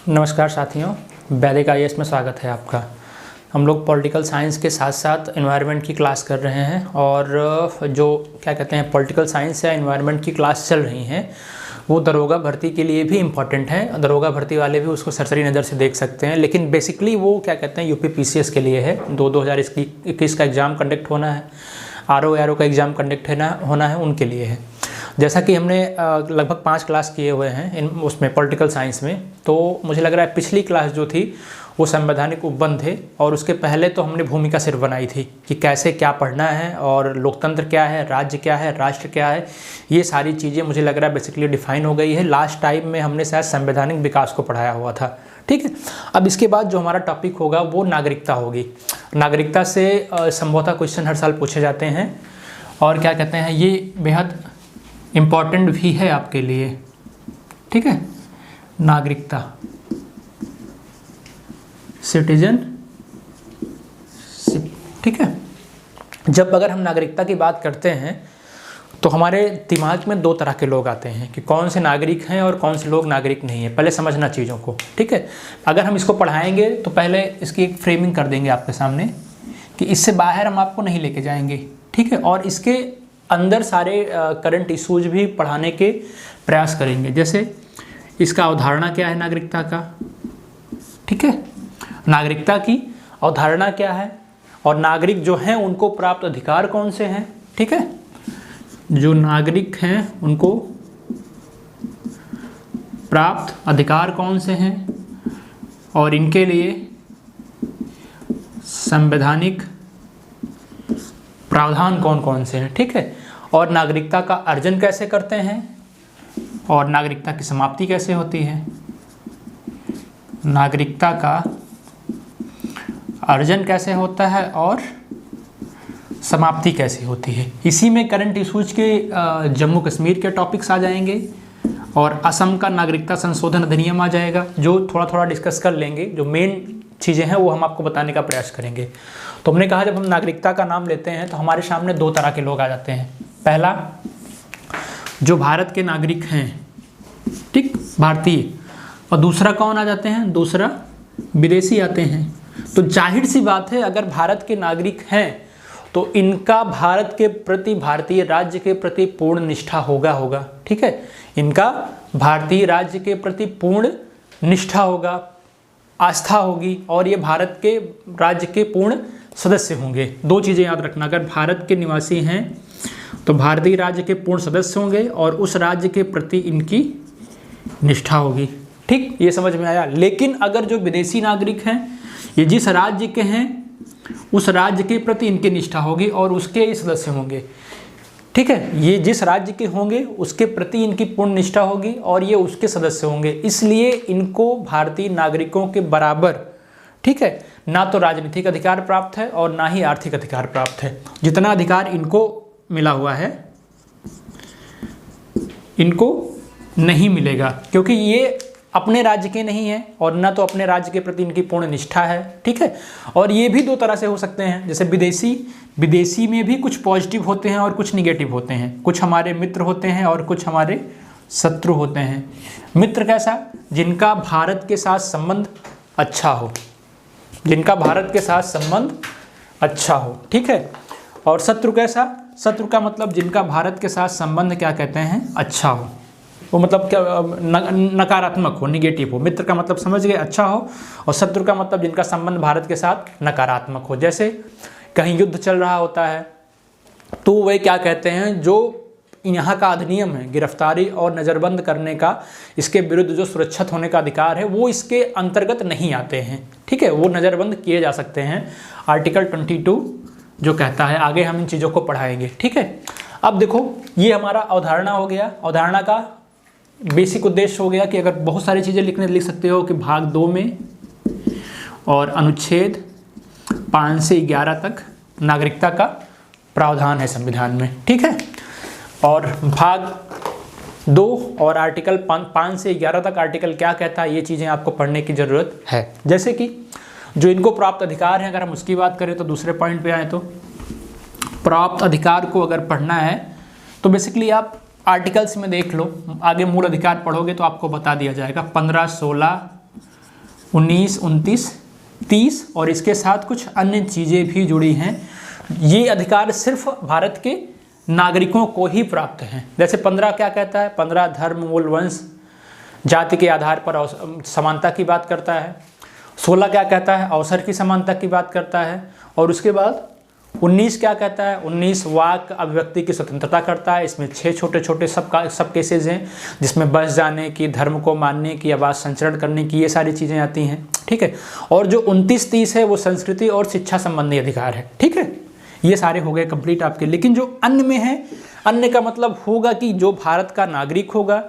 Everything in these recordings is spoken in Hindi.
नमस्कार साथियों, वैदिक आईएएस में स्वागत है आपका। हम लोग पॉलिटिकल साइंस के साथ साथ एनवायरनमेंट की क्लास कर रहे हैं और जो क्या कहते हैं पॉलिटिकल साइंस या एनवायरनमेंट की क्लास चल रही हैं वो दरोगा भर्ती के लिए भी इम्पॉर्टेंट है। दरोगा भर्ती वाले भी उसको सरसरी नज़र से देख सकते हैं, लेकिन बेसिकली वो क्या कहते हैं यूपी पीसीएस के लिए है। 2021 का एग्ज़ाम कंडक्ट होना है, आरओ का एग्ज़ाम कंडक्ट होना है, उनके लिए है। जैसा कि हमने लगभग 5 क्लास किए हुए हैं उसमें पॉलिटिकल साइंस में, तो मुझे लग रहा है पिछली क्लास जो थी वो संवैधानिक उपबंध थे और उसके पहले तो हमने भूमिका सिर्फ बनाई थी कि कैसे क्या पढ़ना है और लोकतंत्र क्या है, राज्य क्या है, राष्ट्र क्या है। ये सारी चीज़ें मुझे लग रहा है बेसिकली डिफाइन हो गई है। लास्ट टाइम में हमने शायद संवैधानिक विकास को पढ़ाया हुआ था, ठीक है। अब इसके बाद जो हमारा टॉपिक होगा वो नागरिकता होगी। नागरिकता से संभवतः क्वेश्चन हर साल पूछे जाते हैं और क्या कहते हैं ये बेहद इम्पॉर्टेंट भी है आपके लिए, ठीक है। नागरिकता, सिटीजनशिप, ठीक है। जब अगर हम नागरिकता की बात करते हैं तो हमारे दिमाग में 2 तरह के लोग आते हैं कि कौन से नागरिक हैं और कौन से लोग नागरिक नहीं हैं। पहले समझना चीज़ों को, ठीक है। अगर हम इसको पढ़ाएंगे तो पहले इसकी एक फ्रेमिंग कर देंगे आपके सामने कि इससे बाहर हम आपको नहीं लेके जाएंगे, ठीक है। और इसके अंदर सारे करंट इश्यूज भी पढ़ाने के प्रयास करेंगे। जैसे इसका अवधारणा क्या है नागरिकता का, ठीक है। नागरिकता की अवधारणा क्या है और नागरिक जो हैं उनको प्राप्त अधिकार कौन से हैं, ठीक है। जो नागरिक हैं उनको प्राप्त अधिकार कौन से हैं और इनके लिए संवैधानिक प्रावधान कौन कौन से हैं, ठीक है। और नागरिकता का अर्जन कैसे करते हैं और नागरिकता की समाप्ति कैसे होती है। नागरिकता का अर्जन कैसे होता है और समाप्ति कैसे होती है। इसी में करंट इश्यूज के जम्मू कश्मीर के टॉपिक्स आ जाएंगे और असम का नागरिकता संशोधन अधिनियम आ जाएगा, जो थोड़ा थोड़ा डिस्कस कर लेंगे। जो मेन चीज़ें हैं वो हम आपको बताने का प्रयास करेंगे। तो हमने कहा जब हम नागरिकता का नाम लेते हैं तो हमारे सामने 2 तरह के लोग आ जाते हैं। पहला, जो भारत के नागरिक हैं, ठीक, भारतीय। और दूसरा कौन आ जाते हैं, दूसरा विदेशी आते हैं। तो जाहिर सी बात है अगर भारत के नागरिक हैं तो इनका भारत के प्रति, भारतीय राज्य के प्रति पूर्ण निष्ठा होगा, ठीक है। इनका भारतीय राज्य के प्रति पूर्ण निष्ठा होगा, आस्था होगी और ये भारत के राज्य के पूर्ण सदस्य होंगे। 2 चीज़ें याद रखना, अगर भारत के निवासी हैं तो भारतीय राज्य के पूर्ण सदस्य होंगे और उस राज्य के प्रति इनकी निष्ठा होगी, ठीक, ये समझ में आया। लेकिन अगर जो विदेशी नागरिक हैं ये जिस राज्य के हैं उस राज्य के प्रति इनकी निष्ठा होगी और उसके ही सदस्य होंगे, ठीक है। ये जिस राज्य के होंगे उसके प्रति इनकी पूर्ण निष्ठा होगी और ये उसके सदस्य होंगे, इसलिए इनको भारतीय नागरिकों के बराबर, ठीक है, ना तो राजनीतिक अधिकार प्राप्त है और ना ही आर्थिक अधिकार प्राप्त है। जितना अधिकार इनको मिला हुआ है इनको नहीं मिलेगा, क्योंकि ये अपने राज्य के नहीं है और ना तो अपने राज्य के प्रति इनकी पूर्ण निष्ठा है, ठीक है। और ये भी 2 तरह से हो सकते हैं, जैसे विदेशी में भी कुछ पॉजिटिव होते हैं और कुछ निगेटिव होते हैं। कुछ हमारे मित्र होते हैं और कुछ हमारे शत्रु होते हैं। मित्र कैसा, जिनका भारत के साथ संबंध अच्छा हो, जिनका भारत के साथ संबंध अच्छा हो, ठीक है। और शत्रु कैसा, शत्रु का मतलब जिनका भारत के साथ संबंध क्या कहते हैं, अच्छा हो, वो मतलब क्या, नकारात्मक हो, निगेटिव हो। मित्र का मतलब समझ गए, अच्छा हो, और शत्रु का मतलब जिनका संबंध भारत के साथ नकारात्मक हो। जैसे कहीं युद्ध चल रहा होता है तो वे क्या कहते हैं, जो यहाँ का अधिनियम है गिरफ्तारी और नज़रबंद करने का, इसके विरुद्ध जो सुरक्षित होने का अधिकार है वो इसके अंतर्गत नहीं आते हैं, ठीक है। वो नज़रबंद किए जा सकते हैं, आर्टिकल 22 जो कहता है। आगे हम इन चीज़ों को पढ़ाएंगे, ठीक है। अब देखो ये हमारा अवधारणा हो गया। अवधारणा का बेसिक उद्देश्य हो गया कि अगर बहुत सारी चीज़ें लिख सकते हो कि भाग 2 में और अनुच्छेद 5 से 11 तक नागरिकता का प्रावधान है संविधान में, ठीक है। और भाग 2 और आर्टिकल 5 से 11 तक आर्टिकल क्या कहता है, ये चीज़ें आपको पढ़ने की ज़रूरत है। जैसे कि जो इनको प्राप्त अधिकार हैं, अगर हम उसकी बात करें तो दूसरे पॉइंट पे आए तो प्राप्त अधिकार को अगर पढ़ना है तो बेसिकली आप आर्टिकल्स में देख लो, आगे मूल अधिकार पढ़ोगे तो आपको बता दिया जाएगा। 15, 16, 19, 29, 30 और इसके साथ कुछ अन्य चीज़ें भी जुड़ी हैं। ये अधिकार सिर्फ भारत के नागरिकों को ही प्राप्त हैं। जैसे 15 क्या कहता है, 15 धर्म, मूल, वंश, जाति के आधार पर समानता की बात करता है। 16 क्या कहता है, अवसर की समानता की बात करता है। और उसके बाद 19 क्या कहता है, 19 वाक अभिव्यक्ति की स्वतंत्रता करता है। इसमें 6 छोटे छोटे सब केसेज हैं, जिसमें बस जाने की, धर्म को मानने की, आवाज संचरण करने की, ये सारी चीज़ें आती हैं। ठीक है। और जो 29, 30 है वो संस्कृति और शिक्षा संबंधी अधिकार है। ठीक है, ये सारे हो गए कंप्लीट आपके। लेकिन जो अन्य में है, अन्य का मतलब होगा कि जो भारत का नागरिक होगा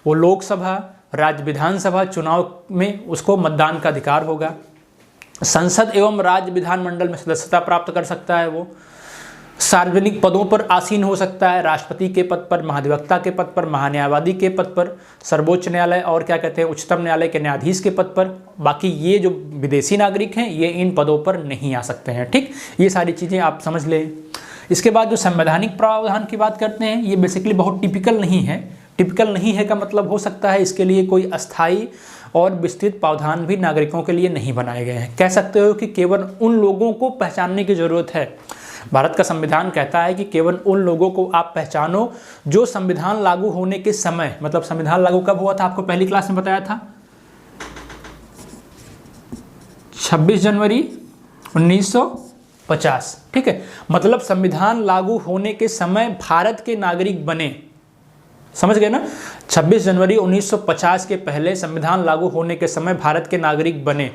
वो लोकसभा, राज्य विधानसभा चुनाव में उसको मतदान का अधिकार होगा। संसद एवं राज्य विधानमंडल में सदस्यता प्राप्त कर सकता है। वो सार्वजनिक पदों पर आसीन हो सकता है, राष्ट्रपति के पद पर, महाधिवक्ता के पद पर, महान्यायवादी के पद पर, सर्वोच्च न्यायालय और क्या कहते हैं उच्चतम न्यायालय के न्यायाधीश के पद पर। बाकी ये जो विदेशी नागरिक हैं ये इन पदों पर नहीं आ सकते हैं। ठीक, ये सारी चीज़ें आप समझ लें। इसके बाद जो संवैधानिक प्रावधान की बात करते हैं, ये बेसिकली बहुत टिपिकल नहीं है। टिपिकल नहीं है का मतलब हो सकता है इसके लिए कोई अस्थायी और विस्तृत प्रावधान भी नागरिकों के लिए नहीं बनाए गए हैं। कह सकते हो कि केवल उन लोगों को पहचानने की जरूरत है। भारत का संविधान कहता है कि केवल उन लोगों को आप पहचानो जो संविधान लागू होने के समय, मतलब संविधान लागू कब हुआ था आपको पहली क्लास में बताया था, 26 जनवरी 1950। ठीक है, मतलब संविधान लागू होने के समय भारत के नागरिक बने। समझ गए ना, 26 जनवरी 1950 के पहले संविधान लागू होने के समय भारत के नागरिक बने।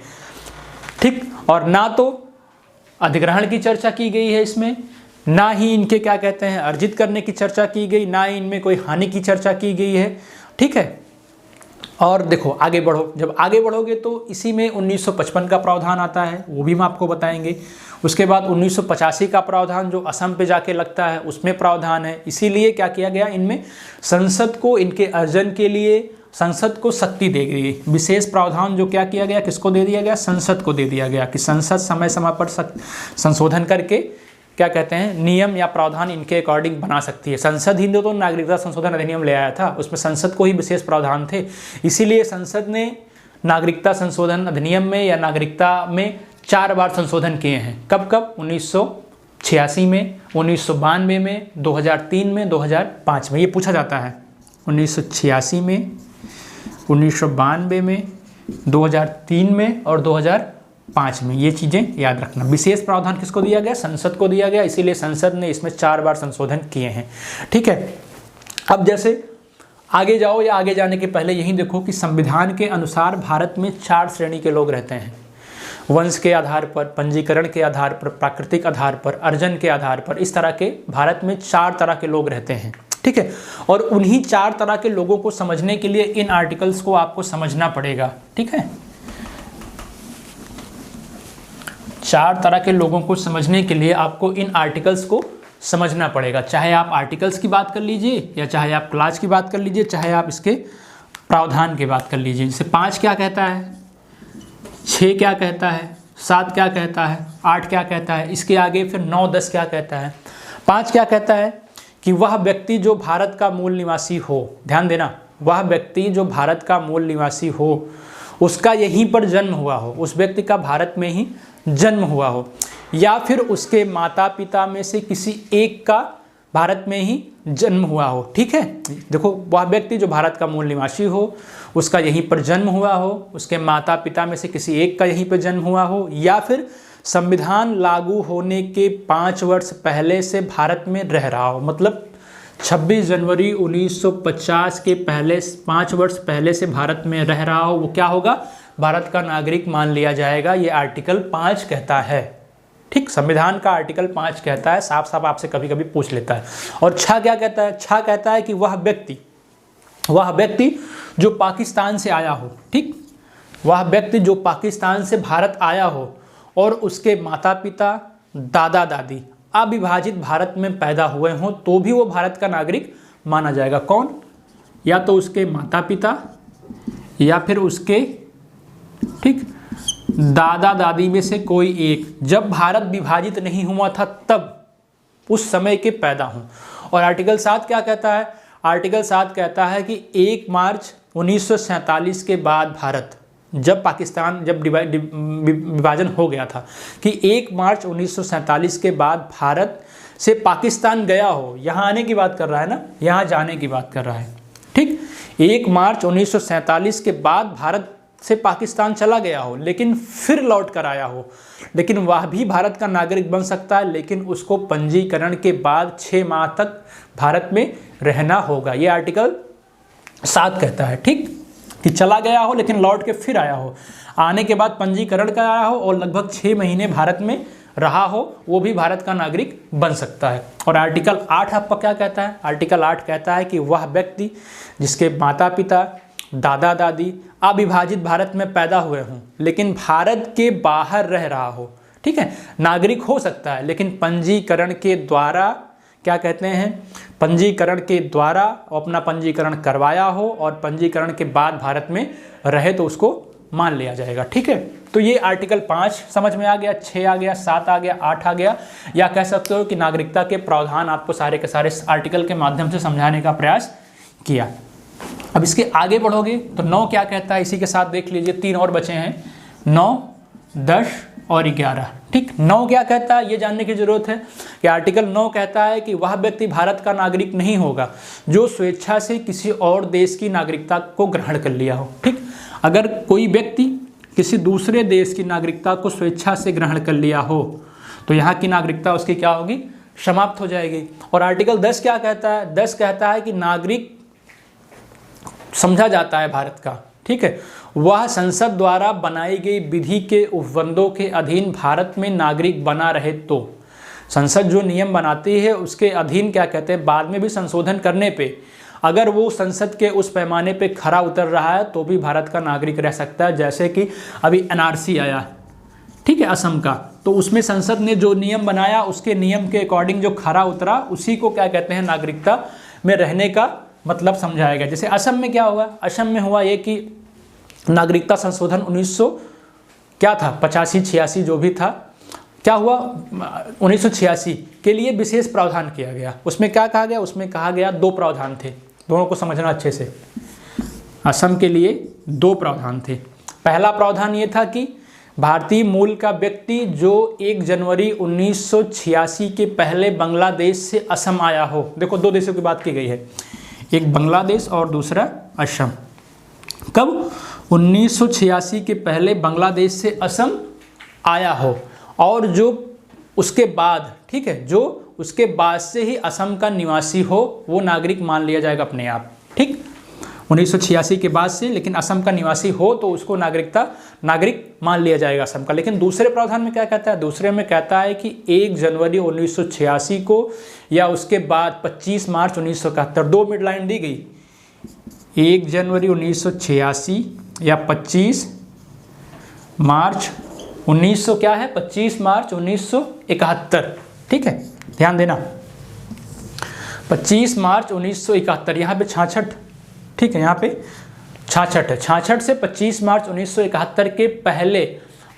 ठीक, और ना तो अधिग्रहण की चर्चा की गई है इसमें, ना ही इनके क्या कहते हैं अर्जित करने की चर्चा की गई, ना ही इनमें कोई हानि की चर्चा की गई है। ठीक है, और देखो आगे बढ़ो, जब आगे बढ़ोगे तो इसी में 1955 का प्रावधान आता है, वो भी हम आपको बताएंगे। उसके बाद 1985 का प्रावधान जो असम पे जाके लगता है उसमें प्रावधान है। इसीलिए क्या किया गया, इनमें संसद को इनके अर्जन के लिए संसद को शक्ति दे गई। विशेष प्रावधान जो क्या किया गया, किसको दे दिया गया, संसद को दे दिया गया कि संसद समय समय पर संशोधन करके क्या कहते हैं नियम या प्रावधान इनके अकॉर्डिंग बना सकती है। संसद ही तो नागरिकता संशोधन अधिनियम ले आया था, उसमें संसद को ही विशेष प्रावधान थे। इसीलिए संसद ने नागरिकता संशोधन अधिनियम में या नागरिकता में 4 बार संशोधन किए हैं। कब कब, 1986 में, 1992 में, 2003 में, 2005 में। ये पूछा जाता है 1986 में, 1992 में, 2003 में और 2005 में। ये चीज़ें याद रखना। विशेष प्रावधान किसको दिया गया, संसद को दिया गया। इसीलिए संसद ने इसमें 4 बार संशोधन किए हैं। ठीक है, अब जैसे आगे जाओ या आगे जाने के पहले यही देखो कि संविधान के अनुसार भारत में 4 श्रेणी के लोग रहते हैं। वंश के आधार पर, पंजीकरण के आधार पर, प्राकृतिक आधार पर, अर्जन के आधार पर, इस तरह के भारत में 4 तरह के लोग रहते हैं। ठीक है, और उन्हीं 4 तरह के लोगों को समझने के लिए इन आर्टिकल्स को आपको समझना पड़ेगा। ठीक है, 4 तरह के लोगों को समझने के लिए आपको इन आर्टिकल्स को समझना पड़ेगा। चाहे आप आर्टिकल्स की बात कर लीजिए या चाहे आप क्लास की बात कर लीजिए, चाहे आप इसके प्रावधान की बात कर लीजिए। जैसे 5 क्या कहता है, 6 क्या कहता है, 7 क्या कहता है, 8 क्या कहता है, इसके आगे फिर 9, 10 क्या कहता है। 5 क्या कहता है कि वह व्यक्ति जो भारत का मूल निवासी हो, ध्यान देना, वह व्यक्ति जो भारत का मूल निवासी हो, उसका यहीं पर जन्म हुआ हो, उस व्यक्ति का भारत में ही जन्म हुआ हो, या फिर उसके माता पिता में से किसी एक का भारत में ही जन्म हुआ हो। ठीक है, देखो, वह व्यक्ति जो भारत का मूल निवासी हो, उसका यहीं पर जन्म हुआ हो, उसके माता पिता में से किसी एक का यहीं पर जन्म हुआ हो, या फिर संविधान लागू होने के 5 वर्ष पहले से भारत में रह रहा हो। मतलब 26 जनवरी 1950 के पहले 5 वर्ष पहले से भारत में रह रहा हो, वो क्या होगा, भारत का नागरिक मान लिया जाएगा। ये आर्टिकल 5 कहता है। ठीक, संविधान का आर्टिकल 5 कहता है, साफ साफ आपसे कभी कभी पूछ लेता है। और 6 क्या कहता है, 6 कहता है कि वह व्यक्ति जो पाकिस्तान से आया हो। ठीक, वह व्यक्ति जो पाकिस्तान से भारत आया हो और उसके माता पिता, दादा दादी अविभाजित भारत में पैदा हुए हों तो भी वो भारत का नागरिक माना जाएगा। कौन, या तो उसके माता पिता या फिर उसके, ठीक, दादा दादी में से कोई एक, जब भारत विभाजित नहीं हुआ था तब उस समय के पैदा हों। और आर्टिकल 7 क्या कहता है, आर्टिकल 7 कहता है कि 1 मार्च 1947 के बाद भारत जब पाकिस्तान जब विभाजन हो गया था कि 1 मार्च 1947 के बाद भारत से पाकिस्तान गया हो, यहाँ आने की बात कर रहा है ना, यहाँ जाने की बात कर रहा है, ठीक। 1 मार्च 1947 के बाद भारत से पाकिस्तान चला गया हो लेकिन फिर लौट कर आया हो, लेकिन वह भी भारत का नागरिक बन सकता है, लेकिन उसको पंजीकरण के बाद 6 माह तक भारत में रहना होगा। ये आर्टिकल 7 कहता है, ठीक, कि चला गया हो लेकिन लौट के फिर आया हो, आने के बाद पंजीकरण कराया हो और लगभग 6 महीने भारत में रहा हो, वो भी भारत का नागरिक बन सकता है। और आर्टिकल 8 आपका क्या कहता है? आर्टिकल 8 कहता है कि वह व्यक्ति जिसके माता पिता, दादा दादी अविभाजित भारत में पैदा हुए हों लेकिन भारत के बाहर रह रहा हो, ठीक है, नागरिक हो सकता है लेकिन पंजीकरण के द्वारा, क्या कहते हैं, पंजीकरण के द्वारा अपना पंजीकरण करवाया हो और पंजीकरण के बाद भारत में रहे तो उसको मान लिया जाएगा, ठीक है। तो ये आर्टिकल 5 समझ में आ गया, 6 आ गया, 7 आ गया, 8 आ गया, या कह सकते हो कि नागरिकता के प्रावधान आपको सारे के सारे आर्टिकल के माध्यम से समझाने का प्रयास किया। अब इसके आगे बढ़ोगे तो 9 क्या कहता है, इसी के साथ देख लीजिए, 3 और बचे हैं, 9, 10 और 11, ठीक। 9 क्या कहता है ये जानने की जरूरत है कि आर्टिकल 9 कहता है कि वह व्यक्ति भारत का नागरिक नहीं होगा जो स्वेच्छा से किसी और देश की नागरिकता को ग्रहण कर लिया हो, ठीक। अगर कोई व्यक्ति किसी दूसरे देश की नागरिकता को स्वेच्छा से ग्रहण कर लिया हो तो यहाँ की नागरिकता उसकी क्या होगी, समाप्त हो जाएगी। और आर्टिकल 10 क्या कहता है? 10 कहता है कि नागरिक समझा जाता है भारत का, ठीक है, वह संसद द्वारा बनाई गई विधि के उपबंधों के अधीन भारत में नागरिक बना रहे तो। संसद जो नियम बनाती है उसके अधीन, क्या कहते हैं, बाद में भी संशोधन करने पे अगर वो संसद के उस पैमाने पे खरा उतर रहा है तो भी भारत का नागरिक रह सकता है। जैसे कि अभी एनआरसी आया, ठीक है, असम का, तो उसमें संसद ने जो नियम बनाया उसके नियम के अकॉर्डिंग जो खरा उतरा उसी को क्या कहते हैं, नागरिकता में रहने का मतलब समझाया गया। जैसे असम में क्या हुआ, असम में हुआ ये कि नागरिकता संशोधन 1900 क्या था, 85-86 जो भी था, क्या हुआ, 1986 के लिए विशेष प्रावधान किया गया। उसमें क्या कहा गया, उसमें कहा गया 2 प्रावधान थे, दोनों को समझना अच्छे से। असम के लिए 2 प्रावधान थे। पहला प्रावधान ये था कि भारतीय मूल का व्यक्ति जो 1 जनवरी 1986 के पहले बांग्लादेश से असम आया हो, देखो 2 देशों की बात की गई है, एक बांग्लादेश और दूसरा असम। कब? 1986 के पहले बांग्लादेश से असम आया हो और जो उसके बाद, ठीक है, जो उसके बाद से ही असम का निवासी हो वो नागरिक मान लिया जाएगा अपने आप, ठीक। 1986 के बाद से लेकिन असम का निवासी हो तो उसको नागरिक मान लिया जाएगा असम का। लेकिन दूसरे प्रावधान में क्या कहता है? दूसरे में कहता है कि 1 जनवरी 1986 को या उसके बाद 25 मार्च 1971, 2 मिड लाइन दी गई, 1 जनवरी 1986 या 25 मार्च 1900 क्या है, 25 मार्च 1971, ठीक है, ध्यान देना, 25 मार्च 1971, यहाँ पे 66, ठीक है, यहाँ पे 66 है, 66 से 25 मार्च 1971 के पहले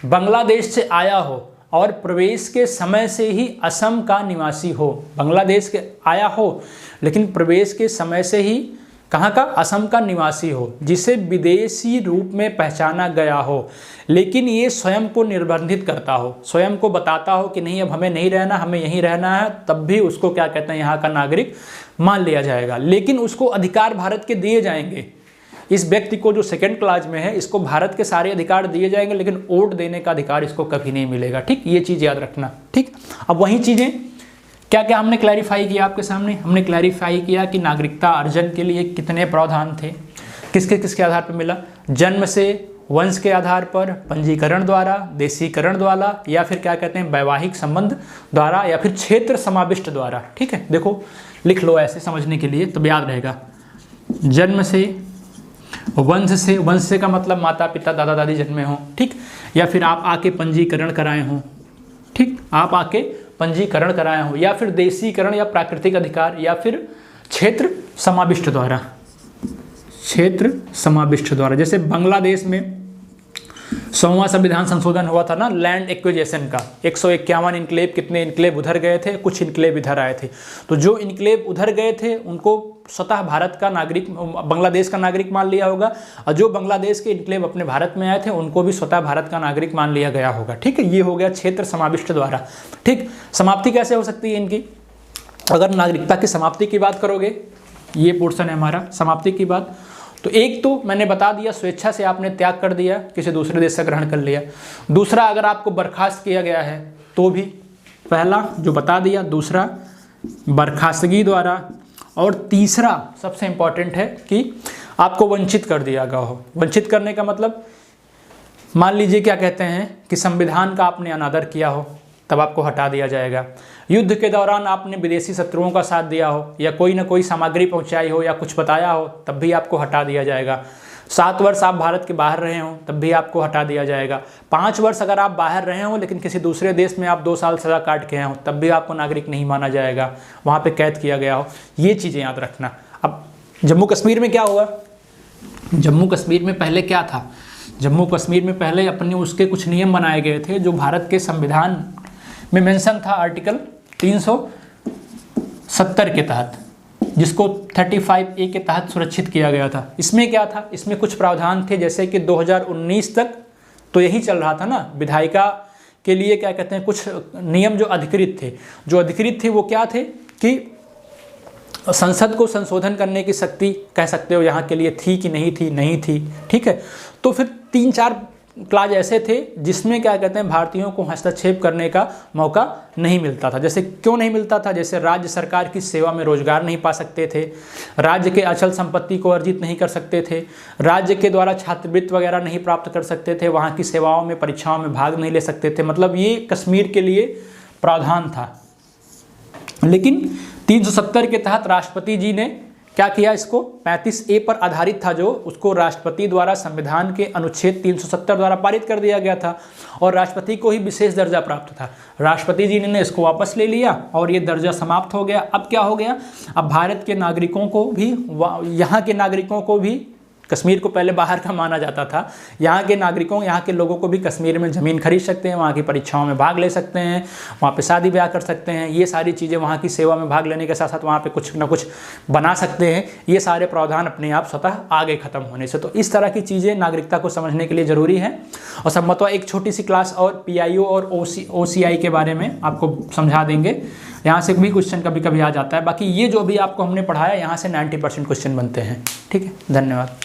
बांग्लादेश से आया हो और प्रवेश के समय से ही असम का निवासी हो। बांग्लादेश के आया हो लेकिन प्रवेश के समय से ही कहाँ का, असम का निवासी हो, जिसे विदेशी रूप में पहचाना गया हो लेकिन ये स्वयं को निर्बंधित करता हो, स्वयं को बताता हो कि नहीं अब हमें नहीं रहना, हमें यहीं रहना है, तब भी उसको क्या कहते हैं, यहाँ का नागरिक मान लिया जाएगा। लेकिन उसको अधिकार भारत के दिए जाएंगे, इस व्यक्ति को जो 2nd क्लास में है इसको भारत के सारे अधिकार दिए जाएंगे लेकिन वोट देने का अधिकार इसको कभी नहीं मिलेगा, ठीक, ये चीज़ याद रखना, ठीक। अब वही चीज़ें क्या क्या हमने क्लैरिफाई किया आपके सामने, हमने क्लैरिफाई किया कि नागरिकता अर्जन के लिए कितने प्रावधान थे, किसके किसके आधार पर मिला, जन्म से, वंश के आधार पर, पंजीकरण द्वारा, देशीकरण द्वारा, या फिर क्या कहते हैं वैवाहिक संबंध द्वारा, या फिर क्षेत्र समाविष्ट द्वारा, ठीक है। देखो लिख लो ऐसे समझने के लिए तब याद रहेगा, जन्म से, वंश से, वंश से का मतलब माता पिता दादा दादी जन्मे हों, ठीक, या फिर आप आके पंजीकरण कराए हों, ठीक, आप आके पंजीकरण कराए हों, या फिर देशीकरण या प्राकृतिक अधिकार, या फिर क्षेत्र समाविष्ट द्वारा, क्षेत्र समाविष्ट द्वारा। जैसे बांग्लादेश में 100वां संविधान संशोधन हुआ था ना लैंड एक्विजिशन का, 151 इनक्लेव, कितने इनक्लेव उधर गए थे, कुछ इनक्लेव इधर आए थे। तो जो इनक्लेव उधर गए थे उनको स्वतः भारत का नागरिक, बांग्लादेश का नागरिक मान लिया होगा, और जो बांग्लादेश के इनक्लेव अपने भारत में आए थे उनको भी स्वतः भारत का नागरिक मान लिया गया होगा। ठीक है, ये हो गया क्षेत्र समाविष्ट द्वारा। ठीक, समाप्ति कैसे हो सकती है इनकी? अगर नागरिकता की समाप्ति की बात करोगे, ये पोर्शन है हमारा समाप्ति की बात, तो एक तो मैंने बता दिया स्वेच्छा से आपने त्याग कर दिया, किसी दूसरे देश से ग्रहण कर लिया। दूसरा, अगर आपको बर्खास्त किया गया है तो भी, पहला जो बता दिया, दूसरा बर्खास्तगी द्वारा, और तीसरा सबसे इंपॉर्टेंट है कि आपको वंचित कर दिया गया हो। वंचित करने का मतलब, मान लीजिए क्या कहते हैं कि संविधान का आपने अनादर किया हो, तब आपको हटा दिया जाएगा। युद्ध के दौरान आपने विदेशी शत्रुओं का साथ दिया हो, या कोई ना कोई सामग्री पहुंचाई हो, या कुछ बताया हो, तब भी आपको हटा दिया जाएगा। 7 वर्ष आप भारत के बाहर रहे हो, तब भी आपको हटा दिया जाएगा। 5 वर्ष अगर आप बाहर रहे हो लेकिन किसी दूसरे देश में आप 2 साल सजा काट के आए हो, तब भी आपको नागरिक नहीं माना जाएगा, वहाँ पे कैद किया गया हो। ये चीज़ें याद रखना। अब जम्मू कश्मीर में क्या हुआ? जम्मू कश्मीर में पहले क्या था? जम्मू कश्मीर में पहले अपने उसके कुछ नियम बनाए गए थे जो भारत के संविधान में मेंशन था, आर्टिकल 370 के तहत, जिसको 35A के तहत सुरक्षित किया गया था। इसमें क्या था? इसमें कुछ प्रावधान थे, जैसे कि 2019 तक तो यही चल रहा था ना, विधायिका के लिए क्या कहते हैं, कुछ नियम जो अधिकृत थे, वो क्या थे कि संसद को संशोधन करने की शक्ति, कह सकते हो यहाँ के लिए थी कि नहीं थी? नहीं थी। ठीक है, तो फिर 3-4 क्लाज ऐसे थे जिसमें क्या कहते हैं, भारतीयों को हस्तक्षेप करने का मौका नहीं मिलता था। जैसे क्यों नहीं मिलता था? जैसे राज्य सरकार की सेवा में रोजगार नहीं पा सकते थे, राज्य के अचल संपत्ति को अर्जित नहीं कर सकते थे, राज्य के द्वारा छात्रवृत्ति वगैरह नहीं प्राप्त कर सकते थे, वहाँ की सेवाओं में, परीक्षाओं में भाग नहीं ले सकते थे। मतलब ये कश्मीर के लिए प्रावधान था। लेकिन 370 के तहत राष्ट्रपति जी ने क्या किया? इसको 35A पर आधारित था जो, उसको राष्ट्रपति द्वारा संविधान के अनुच्छेद 370 द्वारा पारित कर दिया गया था, और राष्ट्रपति को ही विशेष दर्जा प्राप्त था। राष्ट्रपति जी ने इसको वापस ले लिया और ये दर्जा समाप्त हो गया। अब क्या हो गया? अब भारत के नागरिकों को भी, यहाँ के नागरिकों को भी, कश्मीर को पहले बाहर का माना जाता था, यहाँ के नागरिकों, यहाँ के लोगों को भी कश्मीर में ज़मीन खरीद सकते हैं, वहाँ की परीक्षाओं में भाग ले सकते हैं, वहाँ पे शादी ब्याह कर सकते हैं, ये सारी चीज़ें, वहाँ की सेवा में भाग लेने के साथ साथ वहाँ पे कुछ ना कुछ बना सकते हैं। ये सारे प्रावधान अपने आप स्वतः आगे खत्म होने से, तो इस तरह की चीज़ें नागरिकता को समझने के लिए ज़रूरी है। और संभवतः एक छोटी सी क्लास और PIO और OCI के बारे में आपको समझा देंगे, यहाँ से भी क्वेश्चन कभी कभी आ जाता है। बाकी ये जो भी आपको हमने पढ़ाया, यहाँ से 90% क्वेश्चन बनते हैं। ठीक है, धन्यवाद।